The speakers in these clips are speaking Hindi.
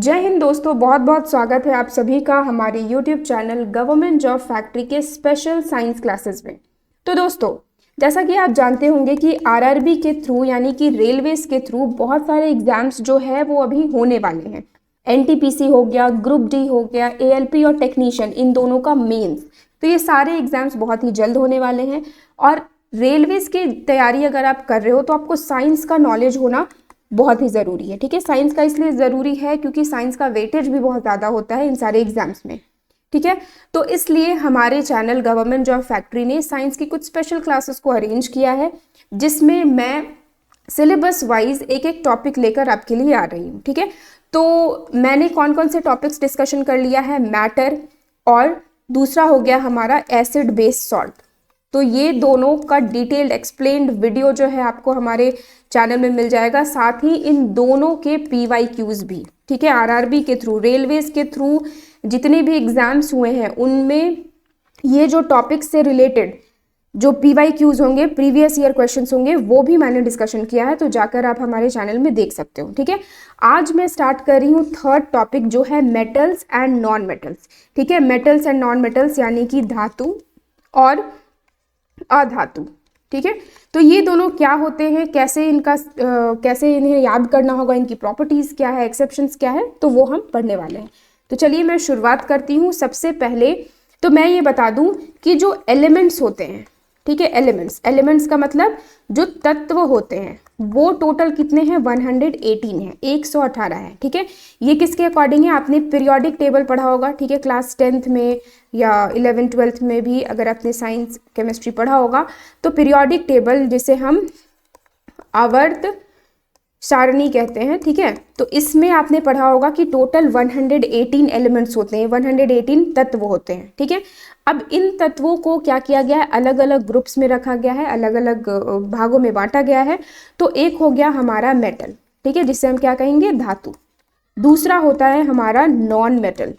जय हिंद दोस्तों, बहुत बहुत स्वागत है आप सभी का हमारे YouTube channel government job factory के स्पेशल साइंस क्लासेस में। तो दोस्तों, जैसा कि आप जानते होंगे कि आरआरबी के थ्रू यानी कि रेलवेज के थ्रू बहुत सारे एग्जाम्स जो है वो अभी होने वाले हैं। एनटीपीसी हो गया, ग्रुप डी हो गया, एएलपी और टेक्नीशियन, इन दोनों का मेंस। तो ये सारे एग्जाम्स बहुत ही जल्द होने वाले हैं और रेलवेज की तैयारी अगर आप कर रहे हो तो आपको साइंस का नॉलेज होना बहुत ही ज़रूरी है। ठीक है, साइंस का इसलिए ज़रूरी है क्योंकि साइंस का वेटेज भी बहुत ज़्यादा होता है इन सारे एग्जाम्स में। ठीक है, तो इसलिए हमारे चैनल गवर्नमेंट जॉब फैक्ट्री ने साइंस की कुछ स्पेशल क्लासेस को अरेंज किया है, जिसमें मैं सिलेबस वाइज एक एक टॉपिक लेकर आपके लिए आ रही हूँ। ठीक है, तो मैंने कौन कौन से टॉपिक्स डिस्कशन कर लिया है, मैटर और दूसरा हो गया हमारा एसिड बेस सॉल्ट। तो ये दोनों का डिटेल्ड एक्सप्लेन्ड वीडियो जो है आपको हमारे चैनल में मिल जाएगा, साथ ही इन दोनों के PYQs भी। ठीक है, आरआरबी के थ्रू, रेलवेज के थ्रू जितने भी एग्जाम्स हुए हैं उनमें ये जो टॉपिक्स से रिलेटेड जो PYQs होंगे, प्रीवियस ईयर क्वेश्चंस होंगे, वो भी मैंने डिस्कशन किया है, तो जाकर आप हमारे चैनल में देख सकते हो। ठीक है, आज मैं स्टार्ट कर रही हूँ थर्ड टॉपिक जो है मेटल्स एंड नॉन मेटल्स। ठीक है, मेटल्स एंड नॉन मेटल्स यानी कि धातु और अधातु। ठीक है, तो ये दोनों क्या होते हैं, कैसे इन्हें याद करना होगा, इनकी प्रॉपर्टीज क्या है, एक्सेप्शंस क्या है, तो वो हम पढ़ने वाले हैं। तो चलिए मैं शुरुआत करती हूँ। सबसे पहले तो मैं ये बता दूं कि जो एलिमेंट्स होते हैं, ठीक है, एलिमेंट्स का मतलब जो तत्व होते हैं, वो टोटल कितने हैं, 118 है, 118 है। ठीक है, ये किसके अकॉर्डिंग है, आपने पीरियोडिक टेबल पढ़ा होगा। ठीक है, क्लास 10th में या 11th 12th में भी अगर आपने साइंस केमिस्ट्री पढ़ा होगा तो पीरियोडिक टेबल जिसे हम आवर्त सारणी कहते हैं। ठीक है, तो इसमें आपने पढ़ा होगा कि टोटल 118 एलिमेंट्स होते हैं, 118 तत्व होते हैं। ठीक है, अब इन तत्वों को क्या किया गया है, अलग अलग ग्रुप्स में रखा गया है, अलग अलग भागों में बांटा गया है। तो एक हो गया हमारा मेटल, ठीक है, जिसे हम क्या कहेंगे, धातु। दूसरा होता है हमारा नॉन मेटल,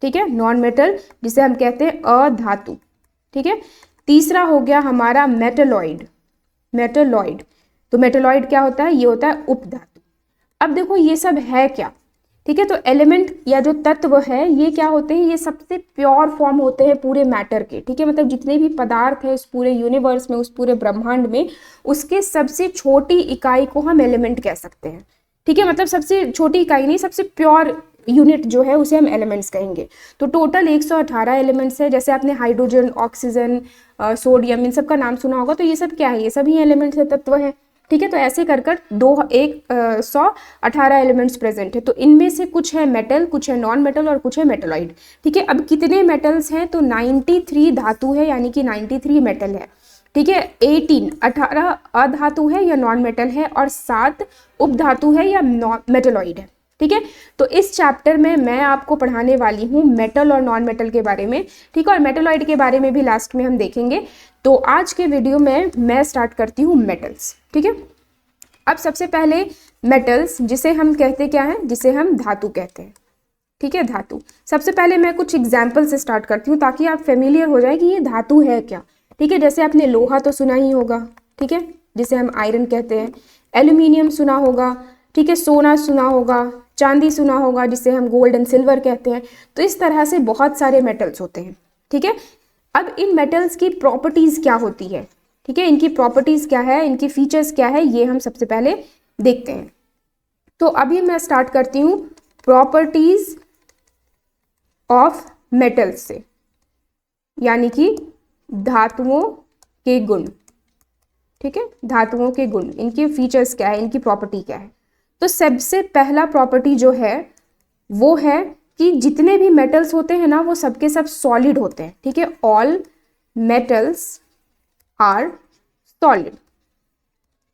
ठीक है, नॉन मेटल जिसे हम कहते हैं अधातु। ठीक है, तीसरा हो गया हमारा मेटलॉइड। तो मेटलॉइड क्या होता है, ये होता है उपधातु। अब देखो ये सब है क्या, ठीक है, तो एलिमेंट या जो तत्व है ये क्या होते हैं, ये सबसे प्योर फॉर्म होते हैं पूरे मैटर के। ठीक है, मतलब जितने भी पदार्थ है उस पूरे यूनिवर्स में, उस पूरे ब्रह्मांड में, उसके सबसे छोटी इकाई को हम एलिमेंट कह सकते हैं। ठीक है, मतलब सबसे छोटी इकाई नहीं, सबसे प्योर यूनिट जो है उसे हम एलिमेंट्स कहेंगे। तो टोटल 118 एलिमेंट्स है। जैसे आपने हाइड्रोजन, ऑक्सीजन, सोडियम, इन सब का नाम सुना होगा, तो ये सब क्या है, ये सभी एलिमेंट्स है, तत्व है। ठीक है, तो ऐसे कर 118 एलिमेंट्स प्रेजेंट है। तो इनमें से कुछ है मेटल, कुछ है नॉन मेटल और कुछ है मेटलॉइड। ठीक है, अब कितने मेटल्स हैं, तो 93 धातु है, यानी कि 93 मेटल है। ठीक है, 18 अधातु है या नॉन मेटल है और 7 उपधातु है या मेटलॉइड है। ठीक है, तो इस चैप्टर में मैं आपको पढ़ाने वाली हूँ मेटल और नॉन मेटल के बारे में। ठीक है, और मेटलॉइड के बारे में भी लास्ट में हम देखेंगे। तो आज के वीडियो में मैं स्टार्ट करती हूँ मेटल्स। ठीक है, अब सबसे पहले मेटल्स जिसे हम कहते क्या है, जिसे हम धातु कहते हैं। ठीक है, धातु। सबसे पहले मैं कुछ एग्जाम्पल से स्टार्ट करती हूँ ताकि आप फेमिलियर हो जाए कि ये धातु है क्या। ठीक है, जैसे आपने लोहा तो सुना ही होगा, ठीक है, जिसे हम आयरन कहते हैं। एल्यूमिनियम सुना होगा, ठीक है, सोना सुना होगा, चांदी सुना होगा जिसे हम गोल्ड एंड सिल्वर कहते हैं। तो इस तरह से बहुत सारे मेटल्स होते हैं। ठीक है, अब इन मेटल्स की प्रॉपर्टीज क्या होती है, ठीक है, इनकी प्रॉपर्टीज क्या है, इनकी फीचर्स क्या है, ये हम सबसे पहले देखते हैं। तो अभी मैं स्टार्ट करती हूँ प्रॉपर्टीज ऑफ मेटल्स से, यानी कि धातुओं के गुण। ठीक है, धातुओं के गुण, इनकी फीचर्स क्या है, इनकी प्रॉपर्टी क्या है। तो सबसे पहला प्रॉपर्टी जो है वो है कि जितने भी मेटल्स होते हैं ना, वो सबके सब सॉलिड होते हैं। ठीक है, ऑल मेटल्स आर सॉलिड।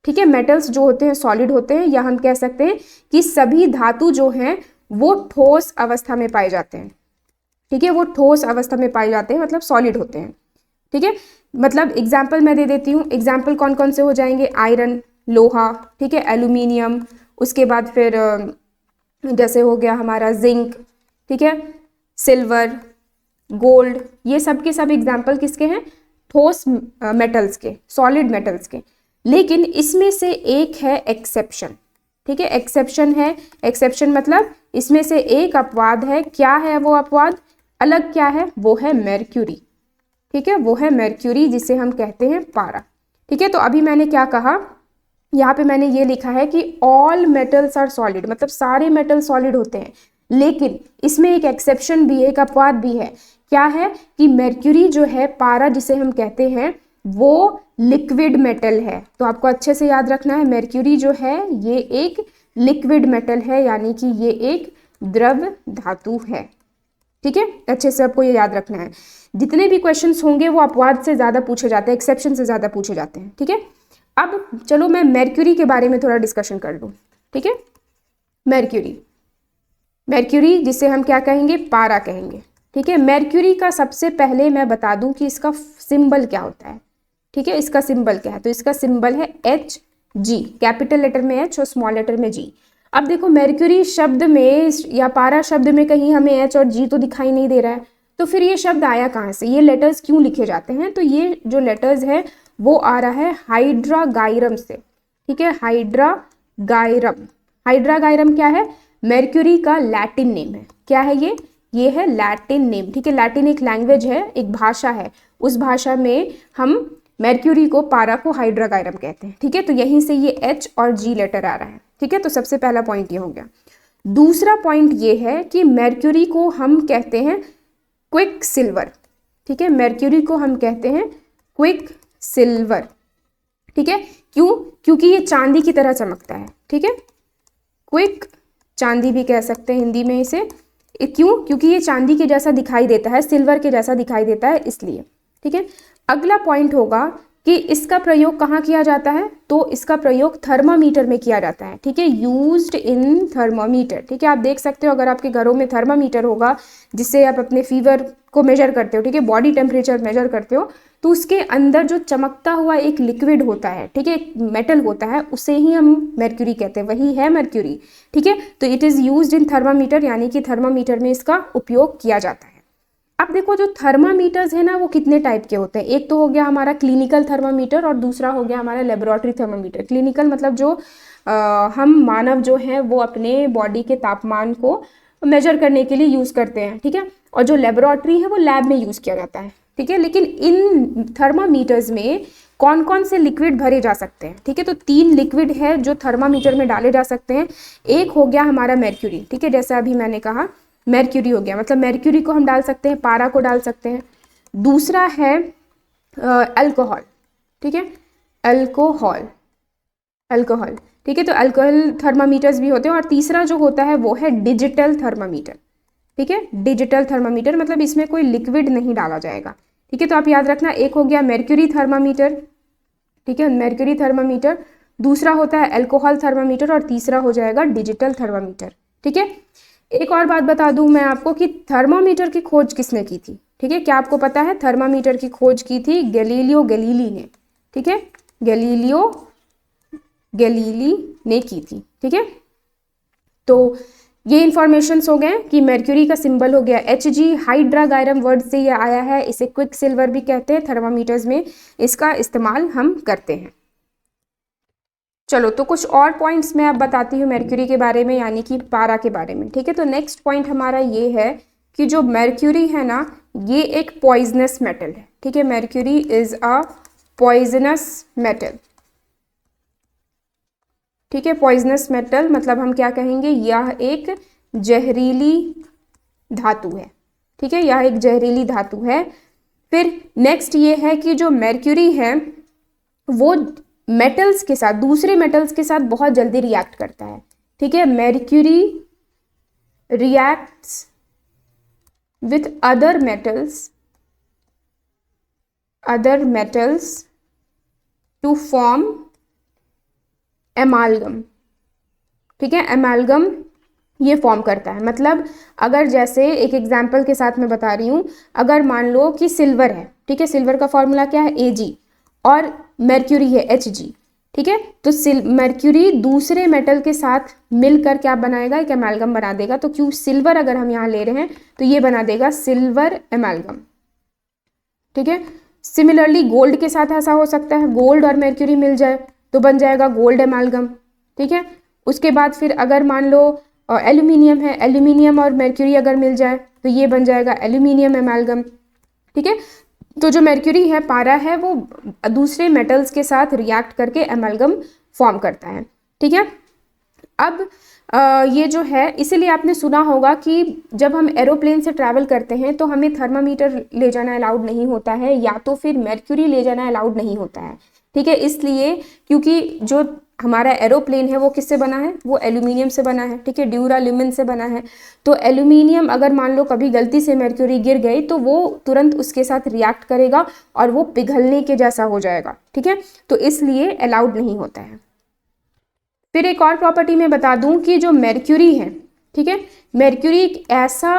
ठीक है, मेटल्स जो होते हैं सॉलिड होते हैं, या हम कह सकते हैं कि सभी धातु जो हैं वो ठोस अवस्था में पाए जाते हैं। ठीक है, वो ठोस अवस्था में पाए जाते हैं, मतलब सॉलिड होते हैं। ठीक है, मतलब एग्जाम्पल मैं दे देती हूँ। एग्जाम्पल कौन कौन से हो जाएंगे, आयरन, लोहा, ठीक है, एल्यूमिनियम, उसके बाद फिर जैसे हो गया हमारा जिंक, ठीक है, सिल्वर, गोल्ड, ये सब के सब एग्जाम्पल किसके हैं, ठोस मेटल्स के, सॉलिड मेटल्स के। लेकिन इसमें से एक है एक्सेप्शन। ठीक है, एक्सेप्शन है। एक्सेप्शन मतलब इसमें से एक अपवाद है। क्या है वो अपवाद? अलग क्या है? वो है mercury। ठीक है, वो है mercury जिसे हम कहते हैं पारा। ठीक है, तो अभी मैंने क्या कहा, यहाँ पे मैंने ये लिखा है कि ऑल मेटल्स आर सॉलिड, मतलब सारे मेटल सॉलिड होते हैं, लेकिन इसमें एक एक्सेप्शन भी है, एक अपवाद भी है। क्या है कि mercury जो है, पारा जिसे हम कहते हैं, वो लिक्विड मेटल है। तो आपको अच्छे से याद रखना है, mercury जो है ये एक लिक्विड मेटल है, यानी कि ये एक द्रव धातु है। ठीक है, अच्छे से आपको ये याद रखना है। जितने भी क्वेश्चंस होंगे वो अपवाद से ज़्यादा पूछे जाते हैं, एक्सेप्शन से ज़्यादा पूछे जाते हैं। ठीक है, अब चलो मैं mercury के बारे में थोड़ा डिस्कशन कर लूँ। ठीक है, mercury जिसे हम क्या कहेंगे? पारा कहेंगे। ठीक है, mercury का सबसे पहले मैं बता दूं कि इसका सिंबल क्या होता है। ठीक है, इसका सिंबल क्या है? तो इसका सिंबल है Hg, कैपिटल लेटर में H और स्मॉल लेटर में G। अब देखो, mercury शब्द में या पारा शब्द में कहीं हमें H और G तो दिखाई नहीं दे रहा है, तो फिर ये शब्द आया कहाँ से? ये लेटर्स क्यों लिखे जाते हैं? तो ये जो लेटर्स है वो आ रहा है हाइड्रागाइरम से। ठीक है, हाइड्रागाइरम। हाइड्रागाइरम क्या है? mercury का लैटिन नेम है। क्या है ये है लैटिन नेम। ठीक है, लैटिन एक लैंग्वेज है, एक भाषा है, उस भाषा में हम mercury को, पारा को हाइड्रागाइरम कहते हैं। ठीक है, तो यहीं से ये H और G लेटर आ रहा है। ठीक है, तो सबसे पहला पॉइंट ये हो गया। दूसरा पॉइंट ये है कि mercury को हम कहते हैं क्विक सिल्वर। ठीक है, mercury को हम कहते हैं क्विक सिल्वर। ठीक है, क्यों? क्योंकि ये चांदी की तरह चमकता है। ठीक है, क्विक चांदी भी कह सकते हैं हिंदी में इसे। क्यों? क्योंकि ये चांदी के जैसा दिखाई देता है, सिल्वर के जैसा दिखाई देता है, इसलिए। ठीक है, अगला पॉइंट होगा कि इसका प्रयोग कहाँ किया जाता है? तो इसका प्रयोग थर्मामीटर में किया जाता है। ठीक है, यूज्ड इन थर्मामीटर। ठीक है, आप देख सकते हो, अगर आपके घरों में थर्मामीटर होगा जिससे आप अपने फीवर को मेजर करते हो, ठीक है, बॉडी टेम्परेचर मेजर करते हो, तो उसके अंदर जो चमकता हुआ एक लिक्विड होता है, ठीक है, एक मेटल होता है, उसे ही हम mercury कहते हैं, वही है mercury। ठीक है, तो it is used in thermometer, यानी कि थर्मामीटर में इसका उपयोग किया जाता है। अब देखो, जो थर्मामीटर्स है ना, वो कितने टाइप के होते हैं? एक तो हो गया हमारा क्लिनिकल थर्मामीटर और दूसरा हो गया हमारा लेबोरेटरी थर्मामीटर। क्लिनिकल मतलब जो हम मानव जो है वो अपने बॉडी के तापमान को मेजर करने के लिए यूज़ करते हैं। ठीक है, और जो लेबोरेटरी है वो लैब में यूज़ किया जाता है। ठीक है, लेकिन इन थर्मामीटर्स में कौन कौन से लिक्विड भरे जा सकते हैं? ठीक है, तो 3 लिक्विड है जो थर्मामीटर में डाले जा सकते हैं। एक हो गया हमारा mercury। ठीक है, जैसा अभी मैंने कहा mercury हो गया, मतलब mercury को हम डाल सकते हैं, पारा को डाल सकते हैं। दूसरा है अल्कोहल। ठीक है, अल्कोहल। ठीक है, तो अल्कोहल थर्मामीटर्स भी होते हैं। और तीसरा जो होता है वो है डिजिटल थर्मामीटर। ठीक है, डिजिटल थर्मामीटर मतलब इसमें कोई लिक्विड नहीं डाला जाएगा। ठीक है, तो आप याद रखना, एक हो गया mercury थर्मामीटर। ठीक है, mercury थर्मामीटर, दूसरा होता है अल्कोहल थर्मामीटर और तीसरा हो जाएगा डिजिटल थर्मामीटर। ठीक है, एक और बात बता दूं मैं आपको कि थर्मामीटर की खोज किसने की थी? ठीक है, क्या आपको पता है? थर्मामीटर की खोज की थी गैलीलियो गैलीली ने। ठीक है, गैलीलियो गैलीली ने की थी। ठीक है, तो ये इंफॉर्मेशंस हो गए कि mercury का सिंबल हो गया Hg, हाइड्रागाइरम वर्ड से ये आया है, इसे क्विक सिल्वर भी कहते हैं, थर्मामीटर्स में इसका इस्तेमाल हम करते हैं। चलो, तो कुछ और पॉइंट्स मैं अब बताती हूँ mercury के बारे में, यानी कि पारा के बारे में। ठीक है, तो नेक्स्ट पॉइंट हमारा ये है कि जो mercury है ना, ये एक पॉइजनस मेटल है। ठीक है, mercury is a poisonous metal. ठीक है, पॉइजनस मेटल मतलब हम क्या कहेंगे? यह एक जहरीली धातु है। ठीक है, यह एक जहरीली धातु है। फिर नेक्स्ट ये है कि जो mercury है वो मेटल्स के साथ, दूसरे मेटल्स के साथ बहुत जल्दी रिएक्ट करता है। ठीक है, mercury reacts with other metals to form amalgam. ठीक है, एमालगम ये फॉर्म करता है। मतलब अगर जैसे एक एग्जाम्पल के साथ मैं बता रही हूँ, अगर मान लो कि सिल्वर है, ठीक है, सिल्वर का फॉर्मूला क्या है? Ag, और mercury है Hg। ठीक है, तो mercury दूसरे मेटल के साथ मिलकर क्या बनाएगा? एक एमालगम बना देगा। तो क्यों सिल्वर अगर हम यहाँ ले रहे हैं तो ये बना देगा सिल्वर एमालगम। ठीक है, सिमिलरली गोल्ड के साथ ऐसा हो सकता है, गोल्ड और mercury मिल जाए तो बन जाएगा गोल्ड एमालगम। ठीक है, उसके बाद फिर अगर मान लो एल्यूमिनियम है, एल्यूमिनियम और मर्क्यूरी अगर मिल जाए तो ये बन जाएगा एल्यूमिनियम एमालगम। ठीक है, तो जो मर्क्यूरी है, पारा है, वो दूसरे मेटल्स के साथ रिएक्ट करके एमालगम फॉर्म करता है। ठीक है, अब ये जो है, इसीलिए आपने सुना होगा कि जब हम एरोप्लेन से ट्रैवल करते हैं तो हमें थर्मामीटर ले जाना अलाउड नहीं होता है, या तो फिर मर्क्यूरी ले जाना अलाउड नहीं होता है। ठीक है, इसलिए क्योंकि जो हमारा एरोप्लेन है वो किससे बना है, वो एल्यूमिनियम से बना है। ठीक है, ड्यूराल्यूमिन से बना है। तो एल्यूमिनियम अगर मान लो कभी गलती से मर्क्यूरी गिर गई तो वो तुरंत उसके साथ रिएक्ट करेगा और वो पिघलने के जैसा हो जाएगा। ठीक है, तो इसलिए अलाउड नहीं होता है। फिर एक और प्रॉपर्टी मैं बता दूं कि जो मर्क्यूरी है, ठीक है, मर्क्यूरी एक ऐसा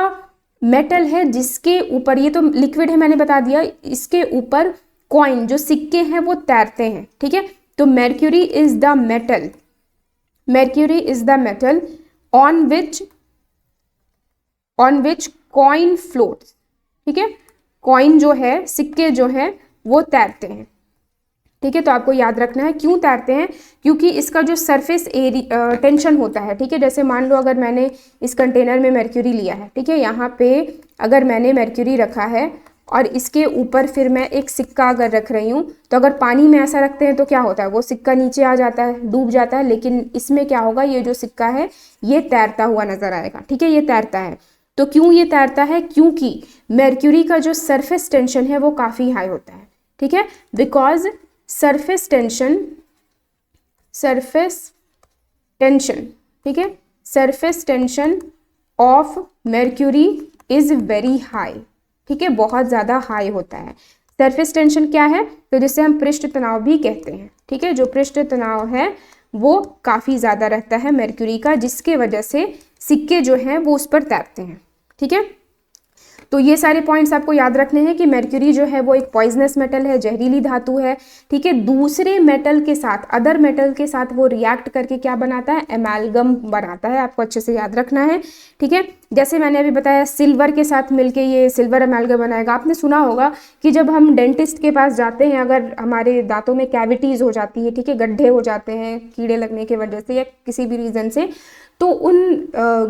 मेटल है जिसके ऊपर, ये तो लिक्विड है मैंने बता दिया, इसके ऊपर कॉइन जो सिक्के हैं वो तैरते हैं। ठीक है, तो mercury is the metal, mercury is the metal on which coin floats. ठीक है, कॉइन जो है, सिक्के जो है वो तैरते हैं। ठीक है, तो आपको याद रखना है क्यों तैरते हैं, क्योंकि इसका जो सरफेस टेंशन होता है। ठीक है, जैसे मान लो अगर मैंने इस कंटेनर में मर्क्यूरी लिया है, ठीक है, यहाँ पे अगर मैंने मर्क्यूरी रखा है और इसके ऊपर फिर मैं एक सिक्का अगर रख रही हूँ, तो अगर पानी में ऐसा रखते हैं तो क्या होता है, वो सिक्का नीचे आ जाता है, डूब जाता है। लेकिन इसमें क्या होगा, ये जो सिक्का है ये तैरता हुआ नजर आएगा। ठीक है, ये तैरता है। तो क्यों ये तैरता है, क्योंकि मर्क्यूरी का जो सरफेस टेंशन है वो काफ़ी हाई होता है। ठीक है, बिकॉज सरफेस टेंशन, ठीक है, surface tension of mercury is very high. ठीक है, बहुत ज़्यादा हाई होता है। सरफेस टेंशन क्या है, तो जिसे हम पृष्ठ तनाव भी कहते हैं। ठीक है, जो पृष्ठ तनाव है वो काफ़ी ज़्यादा रहता है मर्क्यूरी का, जिसके वजह से सिक्के जो हैं वो उस पर तैरते हैं। ठीक है, तो ये सारे पॉइंट्स आपको याद रखने हैं कि मर्क्यूरी जो है वो एक पॉइजनस मेटल है, जहरीली धातु है। ठीक है, दूसरे मेटल के साथ, अदर मेटल के साथ वो रिएक्ट करके क्या बनाता है, एमालगम बनाता है। आपको अच्छे से याद रखना है। ठीक है, जैसे मैंने अभी बताया सिल्वर के साथ मिलके ये सिल्वर एमालगम बनाएगा। आपने सुना होगा कि जब हम डेंटिस्ट के पास जाते हैं, अगर हमारे दांतों में कैविटीज हो जाती है, ठीक है, गड्ढे हो जाते हैं कीड़े लगने की वजह से या किसी भी रीज़न से, तो उन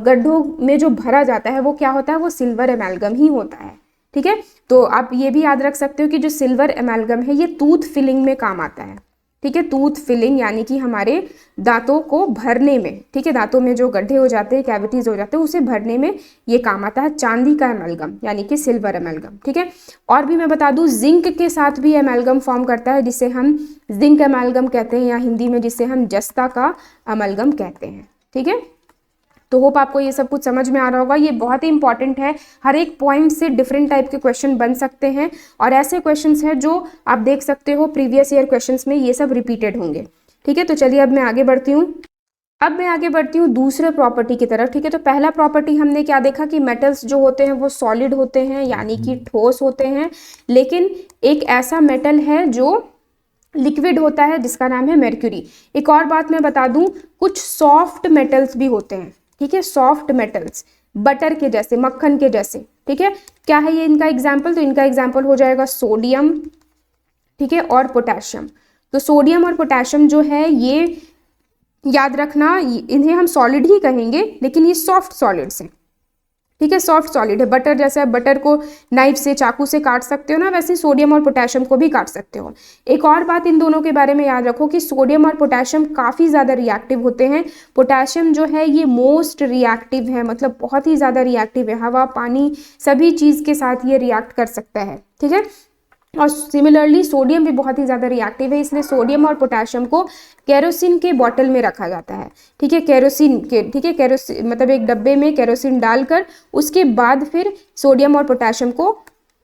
गड्ढों में जो भरा जाता है वो क्या होता है, वो सिल्वर एमालगम ही होता है। ठीक है, तो आप ये भी याद रख सकते हो कि जो सिल्वर एमालगम है ये टूथ फिलिंग में काम आता है। ठीक है, टूथ फिलिंग यानी कि हमारे दांतों को भरने में, ठीक है, दांतों में जो गड्ढे हो जाते हैं, कैविटीज हो जाते हैं, उसे भरने में ये काम आता है चांदी का एमालगम यानी कि सिल्वर एमालगम। ठीक है, और भी मैं बता दूं जिंक के साथ भी एमालगम फॉर्म करता है, जिसे हम जिंक एमालगम कहते हैं, या हिंदी में जिसे हम जस्ता का एमालगम कहते हैं। ठीक है, तो होप आपको ये सब कुछ समझ में आ रहा होगा। ये बहुत ही इंपॉर्टेंट है, हर एक पॉइंट से डिफरेंट टाइप के क्वेश्चन बन सकते हैं, और ऐसे क्वेश्चंस हैं जो आप देख सकते हो प्रीवियस ईयर क्वेश्चंस में ये सब रिपीटेड होंगे। ठीक है, तो चलिए अब मैं आगे बढ़ती हूँ दूसरे प्रॉपर्टी की तरफ। ठीक है, तो पहला प्रॉपर्टी हमने क्या देखा कि मेटल्स जो होते हैं वो सॉलिड होते हैं, यानी कि ठोस होते हैं, लेकिन एक ऐसा मेटल है जो लिक्विड होता है जिसका नाम है मर्क्यूरी। एक और बात मैं बता दूं, कुछ सॉफ्ट मेटल्स भी होते हैं। ठीक है, सॉफ्ट मेटल्स बटर के जैसे, मक्खन के जैसे। ठीक है, क्या है ये इनका एग्जाम्पल, तो इनका एग्जाम्पल हो जाएगा सोडियम, ठीक है, और पोटेशियम। तो सोडियम और पोटेशियम जो है ये याद रखना, इन्हें हम सॉलिड ही कहेंगे, लेकिन ये सॉफ्ट सॉलिड्स हैं। ठीक है, सॉफ्ट सॉलिड है, बटर जैसे आप बटर को नाइफ से, चाकू से काट सकते हो ना, वैसे सोडियम और पोटेशियम को भी काट सकते हो। एक और बात इन दोनों के बारे में याद रखो कि सोडियम और पोटेशियम काफ़ी ज़्यादा रिएक्टिव होते हैं। पोटेशियम जो है ये मोस्ट रिएक्टिव है, मतलब बहुत ही ज़्यादा रिएक्टिव है, हवा, पानी, सभी चीज़ के साथ ये रिएक्ट कर सकता है। ठीक है, और सिमिलरली सोडियम भी बहुत ही ज़्यादा रिएक्टिव है, इसलिए सोडियम और पोटेशियम को केरोसिन के बॉटल में रखा जाता है। ठीक है, केरोसिन के, ठीक है, केरोसिन मतलब एक डब्बे में केरोसिन डालकर उसके बाद फिर सोडियम और पोटेशियम को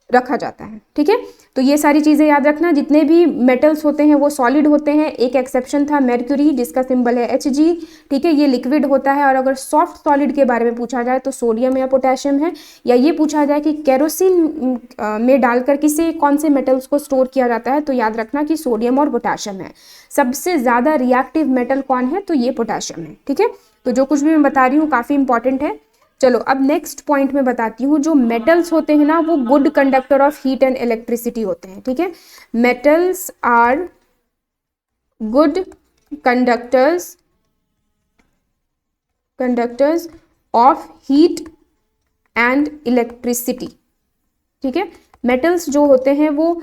रखा जाता है। ठीक है, तो ये सारी चीज़ें याद रखना। जितने भी मेटल्स होते हैं वो सॉलिड होते हैं, एक एक्सेप्शन था मर्क्यूरी जिसका सिंबल है Hg। ठीक है, ये लिक्विड होता है। और अगर सॉफ्ट सॉलिड के बारे में पूछा जाए तो सोडियम या पोटेशियम है, या ये पूछा जाए कि केरोसिन में डालकर किसे, कौन से मेटल्स को स्टोर किया जाता है, तो याद रखना कि सोडियम और पोटेशियम है। सबसे ज़्यादा रिएक्टिव मेटल कौन है, तो ये पोटेशियम है। ठीक है, तो जो कुछ भी मैं बता रही हूँ काफ़ी इंपॉर्टेंट है। चलो अब नेक्स्ट पॉइंट में बताती हूँ, जो मेटल्स होते हैं ना वो good conductor of heat and electricity होते हैं। ठीक है, metals are good conductors conductors of heat and electricity. ठीक है, मेटल्स जो होते हैं वो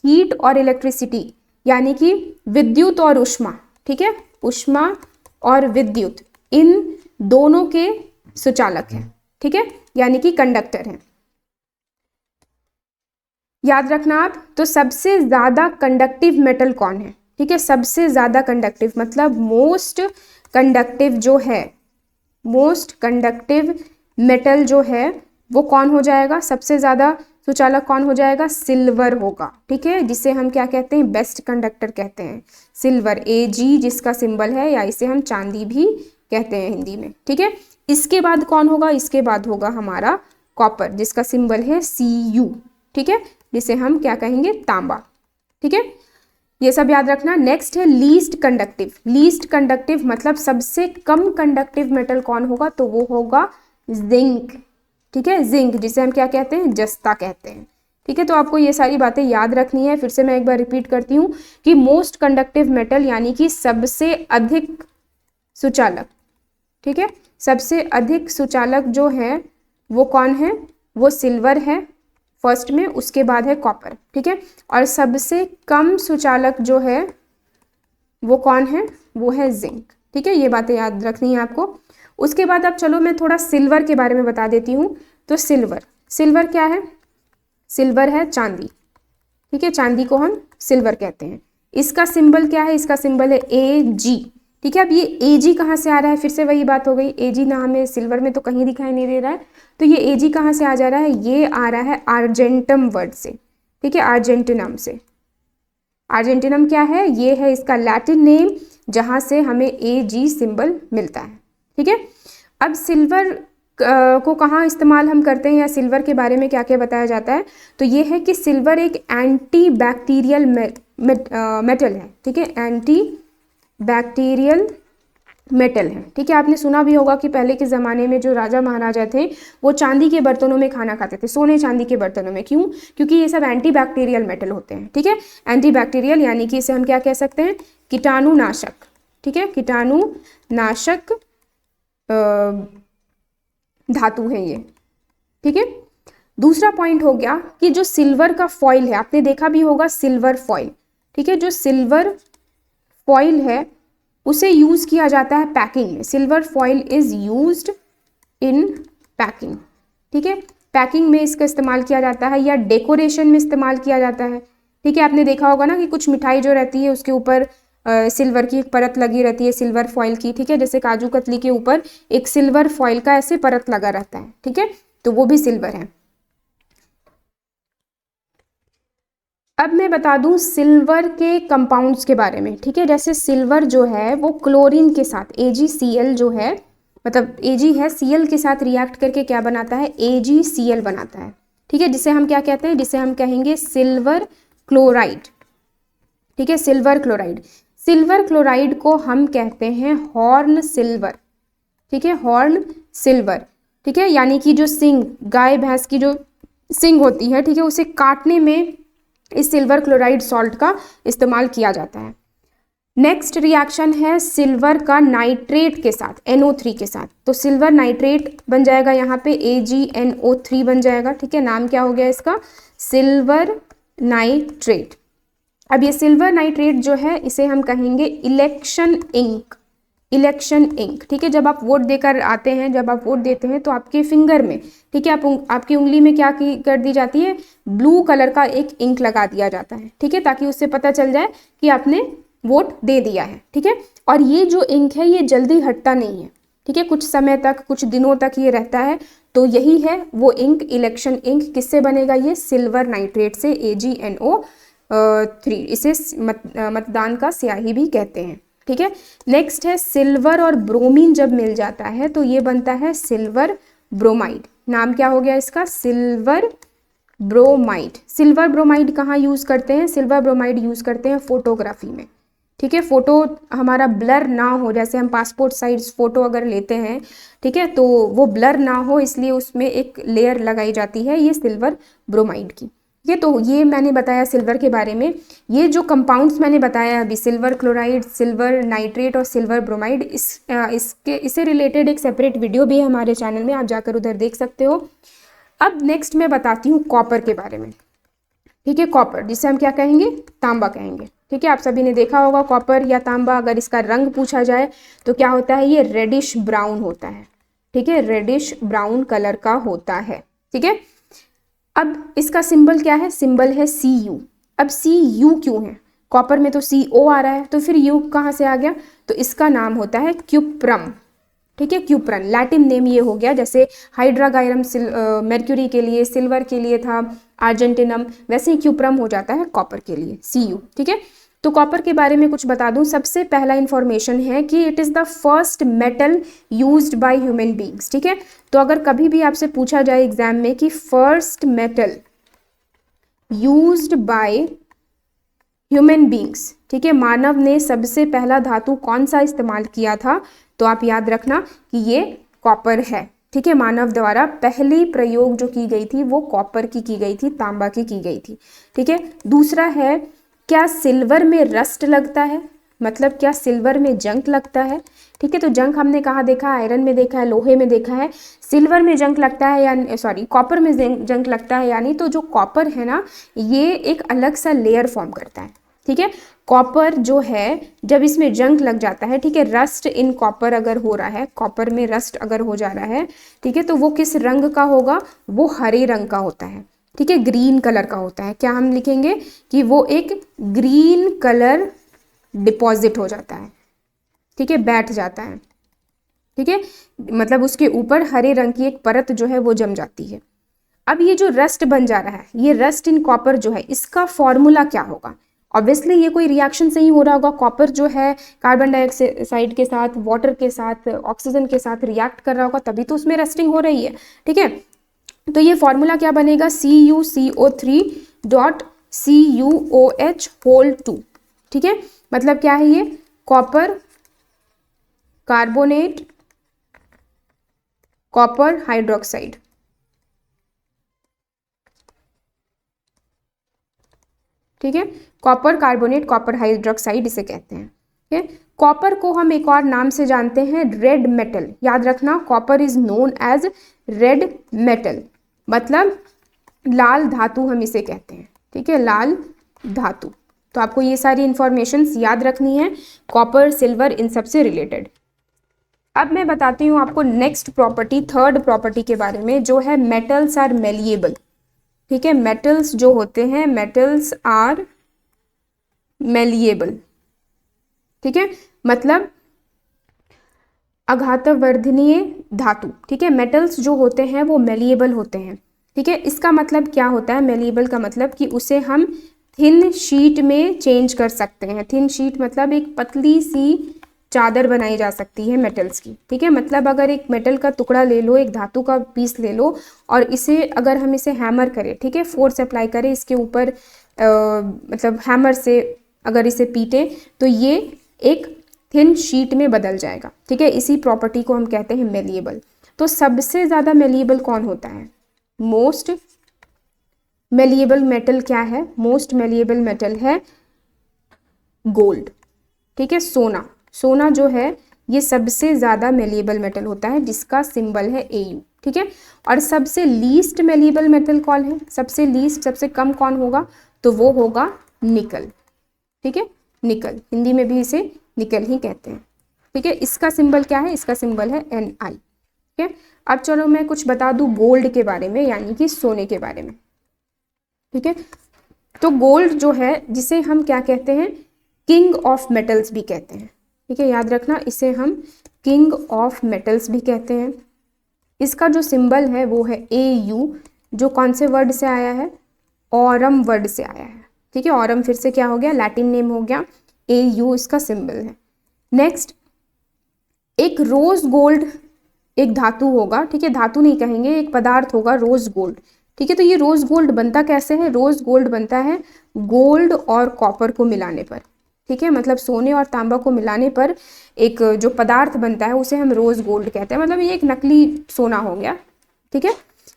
हीट और इलेक्ट्रिसिटी यानी कि विद्युत और ऊष्मा, ठीक है, ऊष्मा और विद्युत इन दोनों के सुचालक हैं। ठीक है, यानी कि कंडक्टर हैं। याद रखना आप, तो सबसे ज्यादा कंडक्टिव मेटल कौन है? ठीक है, सबसे ज्यादा कंडक्टिव मतलब मोस्ट कंडक्टिव जो है, मोस्ट कंडक्टिव मेटल जो है वो कौन हो जाएगा? सबसे ज्यादा सुचालक कौन हो जाएगा? सिल्वर होगा। ठीक है, जिसे हम क्या कहते हैं? बेस्ट कंडक्टर कहते हैं सिल्वर, Ag जिसका सिंबल है, या इसे हम चांदी भी कहते हैं हिंदी में। ठीक है, इसके बाद कौन होगा? इसके बाद होगा हमारा कॉपर जिसका सिंबल है Cu। ठीक है, जिसे हम क्या कहेंगे? तांबा। ठीक है, ये सब याद रखना। नेक्स्ट है लीस्ट कंडक्टिव। लीस्ट कंडक्टिव मतलब सबसे कम कंडक्टिव मेटल कौन होगा? तो वो होगा जिंक। ठीक है, जिंक जिसे हम क्या कहते हैं? जस्ता कहते हैं। ठीक है, तो आपको ये सारी बातें याद रखनी है। फिर से मैं एक बार रिपीट करती हूँ कि मोस्ट कंडक्टिव मेटल यानी कि सबसे अधिक सुचालक, ठीक है, सबसे अधिक सुचालक जो है वो कौन है? वो सिल्वर है फर्स्ट में, उसके बाद है कॉपर। ठीक है, और सबसे कम सुचालक जो है वो कौन है? वो है जिंक। ठीक है, ये बातें याद रखनी है आपको। उसके बाद अब चलो मैं थोड़ा सिल्वर के बारे में बता देती हूँ। तो सिल्वर, सिल्वर क्या है? सिल्वर है चांदी। ठीक है, चांदी को हम सिल्वर कहते हैं। इसका सिंबल क्या है? इसका सिंबल है Ag। ठीक है, अब ये Ag कहाँ से आ रहा है? फिर से वही बात हो गई, Ag ना हमें सिल्वर में तो कहीं दिखाई नहीं दे रहा है, तो ये Ag कहाँ से आ जा रहा है? ये आ रहा है आर्जेंटम वर्ड से। ठीक है, अर्जेंटिनम से। अर्जेंटिनम क्या है? ये है इसका लैटिन नेम जहाँ से हमें Ag सिंबल मिलता है। ठीक है, अब सिल्वर को कहाँ इस्तेमाल हम करते हैं, या सिल्वर के बारे में क्या क्या बताया जाता है? तो ये है कि सिल्वर एक एंटी बैक्टीरियल मेटल है। ठीक है, एंटी बैक्टीरियल मेटल है। ठीक है, आपने सुना भी होगा कि पहले के ज़माने में जो राजा महाराजा थे वो चांदी के बर्तनों में खाना खाते थे, सोने चांदी के बर्तनों में। क्यों? क्योंकि ये सब एंटी बैक्टीरियल मेटल होते हैं। ठीक है, एंटी बैक्टीरियल यानी कि इसे हम क्या कह सकते हैं? कीटाणुनाशक। ठीक है, कीटाणुनाशक धातु है ये। ठीक है, दूसरा पॉइंट हो गया कि जो सिल्वर का फॉइल है, आपने देखा भी होगा सिल्वर फॉइल। ठीक है, जो सिल्वर फॉइल है उसे यूज किया जाता है पैकिंग में। Silver foil is used in packing. ठीक है, पैकिंग में इसका इस्तेमाल किया जाता है, या डेकोरेशन में इस्तेमाल किया जाता है। ठीक है, आपने देखा होगा ना कि कुछ मिठाई जो रहती है उसके ऊपर सिल्वर की एक परत लगी रहती है, सिल्वर फॉइल की। ठीक है, जैसे काजू कतली के ऊपर एक सिल्वर फॉइल का ऐसे परत लगा रहता है। ठीक है, तो वो भी सिल्वर है। अब मैं बता दूं सिल्वर के कंपाउंड्स के बारे में। ठीक है, जैसे सिल्वर जो है वो क्लोरीन के साथ AgCl जो है, मतलब Ag है, Cl के साथ रिएक्ट करके क्या बनाता है? AgCl बनाता है। ठीक है, जिसे हम क्या कहते हैं? जिसे हम कहेंगे सिल्वर क्लोराइड। ठीक है, सिल्वर क्लोराइड। सिल्वर क्लोराइड को हम कहते हैं हॉर्न सिल्वर। ठीक है, हॉर्न सिल्वर। ठीक है, यानी कि जो सींग, गाय भैंस की जो सींग होती है, ठीक है, उसे काटने में इस सिल्वर क्लोराइड सॉल्ट का इस्तेमाल किया जाता है। नेक्स्ट रिएक्शन है सिल्वर का नाइट्रेट के साथ, NO3 के साथ। तो सिल्वर नाइट्रेट बन जाएगा यहाँ पे AgNO3 बन जाएगा। ठीक है, नाम क्या हो गया इसका? Silver nitrate. अब ये सिल्वर नाइट्रेट जो है इसे हम कहेंगे इलेक्शन इंक। Election ink. ठीक है, जब आप वोट देकर आते हैं, जब आप वोट देते हैं तो आपके फिंगर में, ठीक है, आपकी उंगली में क्या कर दी जाती है? ब्लू कलर का एक इंक लगा दिया जाता है। ठीक है, ताकि उससे पता चल जाए कि आपने वोट दे दिया है। ठीक है, और ये जो इंक है ये जल्दी हटता नहीं है। ठीक है, कुछ समय तक, कुछ दिनों तक ये रहता है। तो यही है वो इंक, इलेक्शन इंक। किससे बनेगा ये? सिल्वर नाइट्रेट से, AgNO3। इसे मतदान का स्याही भी कहते हैं। ठीक है, नेक्स्ट है सिल्वर और ब्रोमीन जब मिल जाता है तो ये बनता है सिल्वर ब्रोमाइड। नाम क्या हो गया इसका? Silver bromide. सिल्वर ब्रोमाइड कहाँ यूज करते हैं? सिल्वर ब्रोमाइड यूज करते हैं फोटोग्राफी में। ठीक है, फोटो हमारा ब्लर ना हो, जैसे हम पासपोर्ट साइज फोटो अगर लेते हैं, ठीक है, तो वो ब्लर ना हो इसलिए उसमें एक लेयर लगाई जाती है ये सिल्वर ब्रोमाइड की। ये तो ये मैंने बताया सिल्वर के बारे में। ये जो कंपाउंड्स मैंने बताया अभी, सिल्वर क्लोराइड, सिल्वर नाइट्रेट और सिल्वर ब्रोमाइड, इससे रिलेटेड एक सेपरेट वीडियो भी है हमारे चैनल में, आप जाकर उधर देख सकते हो। अब नेक्स्ट मैं बताती हूँ कॉपर के बारे में। ठीक है, कॉपर जिसे हम क्या कहेंगे, तांबा कहेंगे। ठीक है, आप सभी ने देखा होगा कॉपर या तांबा, अगर इसका रंग पूछा जाए तो क्या होता है, ये रेडिश ब्राउन होता है। ठीक है, रेडिश ब्राउन कलर का होता है। ठीक है, अब इसका सिंबल क्या है, सिंबल है Cu। अब Cu क्यों है, कॉपर में तो CO आ रहा है, तो फिर U कहाँ से आ गया, तो इसका नाम होता है क्यूप्रम। ठीक है, क्यूप्रन लैटिन नेम ये हो गया, जैसे हाइड्रागायरम मेर्क्यूरी के लिए, सिल्वर के लिए था आर्जेंटिनम, वैसे ही क्यूप्रम हो जाता है कॉपर के लिए, Cu। ठीक है, तो कॉपर के बारे में कुछ बता दूं। सबसे पहला इंफॉर्मेशन है कि it is the first metal used by human beings. ठीक है, तो अगर कभी भी आपसे पूछा जाए एग्जाम में कि first metal used by human beings, ठीक है, मानव ने सबसे पहला धातु कौन सा इस्तेमाल किया था, तो आप याद रखना कि ये कॉपर है। ठीक है, मानव द्वारा पहली प्रयोग जो की गई थी वो कॉपर की गई थी, तांबा की गई थी। ठीक है, दूसरा है, क्या सिल्वर में रस्ट लगता है, मतलब क्या सिल्वर में जंक लगता है। ठीक है, तो जंक हमने कहाँ देखा, आयरन में देखा है, लोहे में देखा है, सिल्वर में जंक लगता है या सॉरी कॉपर में जंक लगता है, यानी तो जो कॉपर है ना, ये एक अलग सा लेयर फॉर्म करता है। ठीक है, कॉपर जो है जब इसमें जंक लग जाता है, ठीक है, रस्ट इन कॉपर अगर हो रहा है, कॉपर में रस्ट अगर हो जा रहा है, ठीक है, तो वो किस रंग का होगा, वो हरे रंग का होता है। ठीक है, ग्रीन कलर का होता है। क्या हम लिखेंगे कि वो एक ग्रीन कलर डिपॉजिट हो जाता है। ठीक है, बैठ जाता है। ठीक है, मतलब उसके ऊपर हरे रंग की एक परत जो है वो जम जाती है। अब ये जो रस्ट बन जा रहा है, ये रस्ट इन कॉपर जो है, इसका फॉर्मूला क्या होगा। ऑब्वियसली ये कोई रिएक्शन से ही हो रहा होगा, कॉपर जो है कार्बन डाइऑक्साइड के साथ, वाटर के साथ, ऑक्सीजन के साथ रिएक्ट कर रहा होगा, तभी तो उसमें रस्टिंग हो रही है। ठीक है, तो ये फॉर्मूला क्या बनेगा, CuCO3 डॉट CuOH होल 2। ठीक है, मतलब क्या है ये, कॉपर कार्बोनेट कॉपर हाइड्रोक्साइड। ठीक है, कॉपर कार्बोनेट कॉपर हाइड्रोक्साइड इसे कहते हैं। ठीक है, कॉपर को हम एक और नाम से जानते हैं, रेड मेटल। याद रखना, copper is known as red metal, मतलब लाल धातु हम इसे कहते हैं। ठीक है, लाल धातु। तो आपको ये सारी इंफॉर्मेशन याद रखनी है, कॉपर, सिल्वर, इन सब से रिलेटेड। अब मैं बताती हूँ आपको नेक्स्ट प्रॉपर्टी, थर्ड प्रॉपर्टी के बारे में, जो है मेटल्स आर मेलिएबल। ठीक है, मेटल्स जो होते हैं, मेटल्स आर मेलिएबल। ठीक है, मतलब अघातवर्धनीय धातु। ठीक है, मेटल्स जो होते हैं वो मेलिएबल होते हैं। ठीक है, इसका मतलब क्या होता है, मेलिएबल का मतलब कि उसे हम थिन शीट में चेंज कर सकते हैं। थिन शीट मतलब एक पतली सी चादर बनाई जा सकती है मेटल्स की। ठीक है, मतलब अगर एक मेटल का टुकड़ा ले लो, एक धातु का पीस ले लो, और इसे अगर हम इसे हैमर करें, ठीक है, फोर्स अप्लाई करें इसके ऊपर, मतलब हैमर से अगर इसे पीटे, तो ये एक थिन शीट में बदल जाएगा। ठीक है, इसी प्रॉपर्टी को हम कहते हैं मेलिएबल। तो सबसे ज़्यादा मेलिएबल कौन होता है, मोस्ट मेलिएबल मेटल क्या है, मोस्ट मेलिएबल मेटल है गोल्ड। ठीक है, सोना। सोना जो है ये सबसे ज़्यादा मेलिएबल मेटल होता है, जिसका सिंबल है Au। ठीक है, और सबसे लीस्ट मेलिएबल मेटल कौन है, सबसे लीस्ट, सबसे कम कौन होगा, तो वो होगा निकल। ठीक है, निकल, हिंदी में भी इसे निकल ही कहते हैं। ठीक है, इसका सिंबल क्या है, इसका सिंबल है Ni। ठीक है, अब चलो मैं कुछ बता दूं गोल्ड के बारे में, यानी कि सोने के बारे में। ठीक है, तो गोल्ड जो है, जिसे हम क्या कहते हैं, किंग ऑफ मेटल्स भी कहते हैं। ठीक है, याद रखना, इसे हम किंग ऑफ मेटल्स भी कहते हैं। इसका जो सिंबल है वो है Au, जो कौन से वर्ड से आया है, ऑरम वर्ड से आया है। ठीक है, ऑरम फिर से क्या हो गया, लैटिन नेम हो गया, Au इसका सिंबल है। नेक्स्ट, एक रोज गोल्ड एक धातु होगा। ठीक है, धातु नहीं कहेंगे, एक पदार्थ होगा रोज गोल्ड। ठीक है, तो ये रोज गोल्ड बनता कैसे है, रोज गोल्ड बनता है गोल्ड और कॉपर को मिलाने पर। ठीक है, मतलब सोने और तांबा को मिलाने पर एक जो पदार्थ बनता है उसे हम रोज गोल्ड कहते हैं, मतलब ये एक नकली सोना हो गया। ठीक है,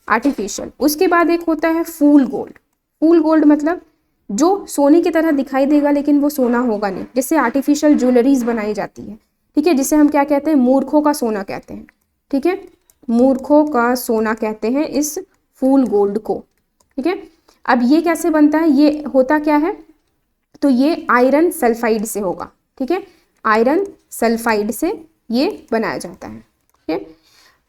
आर्टिफिशियल। उसके बाद एक होता है फूल गोल्ड। फूल गोल्ड मतलब जो सोने की तरह दिखाई देगा लेकिन वो सोना होगा नहीं, जिससे आर्टिफिशियल ज्वेलरीज बनाई जाती है, ठीक है, जिसे हम क्या कहते हैं, मूर्खों का सोना कहते हैं, ठीक है, मूर्खों का सोना कहते हैं इस फूल गोल्ड को, ठीक है। अब ये कैसे बनता है, ये होता क्या है, तो ये आयरन सल्फाइड से होगा, ठीक है, आयरन सल्फाइड से ये बनाया जाता है, ठीक है।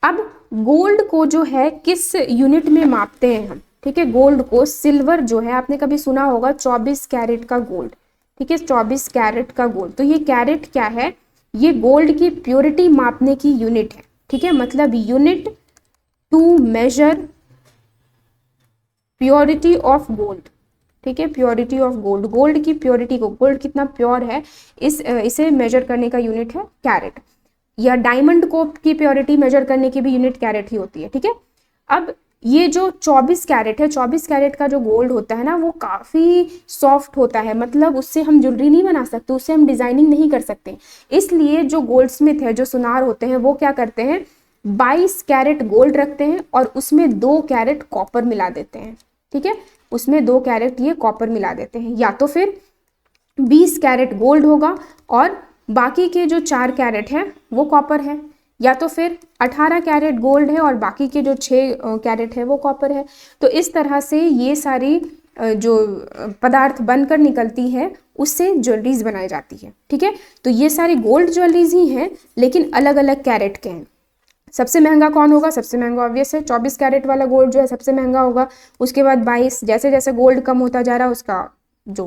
अब गोल्ड को जो है किस यूनिट में मापते हैं हम, ठीक है, गोल्ड को, सिल्वर जो है आपने कभी सुना होगा 24 कैरेट का गोल्ड, ठीक है, 24 कैरेट का गोल्ड, तो ये कैरेट क्या है, ये गोल्ड की प्योरिटी मापने की यूनिट है, ठीक है, मतलब unit to measure purity of gold, ठीक है, प्योरिटी ऑफ गोल्ड, गोल्ड की प्योरिटी को, गोल्ड कितना प्योर है इसे मेजर करने का यूनिट है कैरेट, या डायमंड को की प्योरिटी मेजर करने की भी यूनिट कैरेट ही होती है, ठीक है। अब ये जो 24 कैरेट है, 24 कैरेट का जो गोल्ड होता है ना, वो काफ़ी सॉफ्ट होता है, मतलब उससे हम ज्वेलरी नहीं बना सकते, उससे हम डिजाइनिंग नहीं कर सकते, इसलिए जो गोल्ड स्मिथ है, जो सुनार होते हैं, वो क्या करते हैं, 22 कैरेट गोल्ड रखते हैं और उसमें 2 कैरेट कॉपर मिला देते हैं, ठीक है, उसमें 2 कैरेट ये कॉपर मिला देते हैं, या तो फिर 20 कैरेट गोल्ड होगा और बाकी के जो 4 कैरेट हैं वो कॉपर है, या तो फिर 18 कैरेट गोल्ड है और बाकी के जो 6 कैरेट है वो कॉपर है। तो इस तरह से ये सारी जो पदार्थ बनकर निकलती है उससे ज्वेलरीज बनाई जाती है, ठीक है। तो ये सारी गोल्ड ज्वेलरीज ही हैं लेकिन अलग अलग कैरेट के हैं। सबसे महंगा कौन होगा, सबसे महंगा ऑब्वियस है 24 कैरेट वाला गोल्ड जो है सबसे महंगा होगा, उसके बाद 22, जैसे जैसे गोल्ड कम होता जा रहा है उसका जो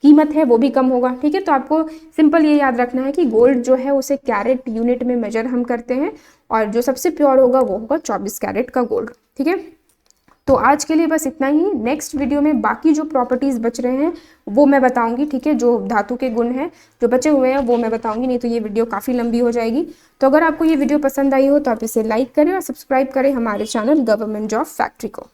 कीमत है वो भी कम होगा, ठीक है। तो आपको सिंपल ये याद रखना है कि गोल्ड जो है उसे कैरेट यूनिट में मेजर हम करते हैं और जो सबसे प्योर होगा वो होगा 24 कैरेट का गोल्ड, ठीक है। तो आज के लिए बस इतना ही, नेक्स्ट वीडियो में बाकी जो प्रॉपर्टीज़ बच रहे हैं वो मैं बताऊंगी, ठीक है, जो धातु के गुण हैं जो बचे हुए हैं वो मैं बताऊंगी, नहीं तो ये वीडियो काफ़ी लंबी हो जाएगी। तो अगर आपको ये वीडियो पसंद आई हो तो आप इसे लाइक करें और सब्सक्राइब करें हमारे चैनल गवर्नमेंट जॉब फैक्ट्री को।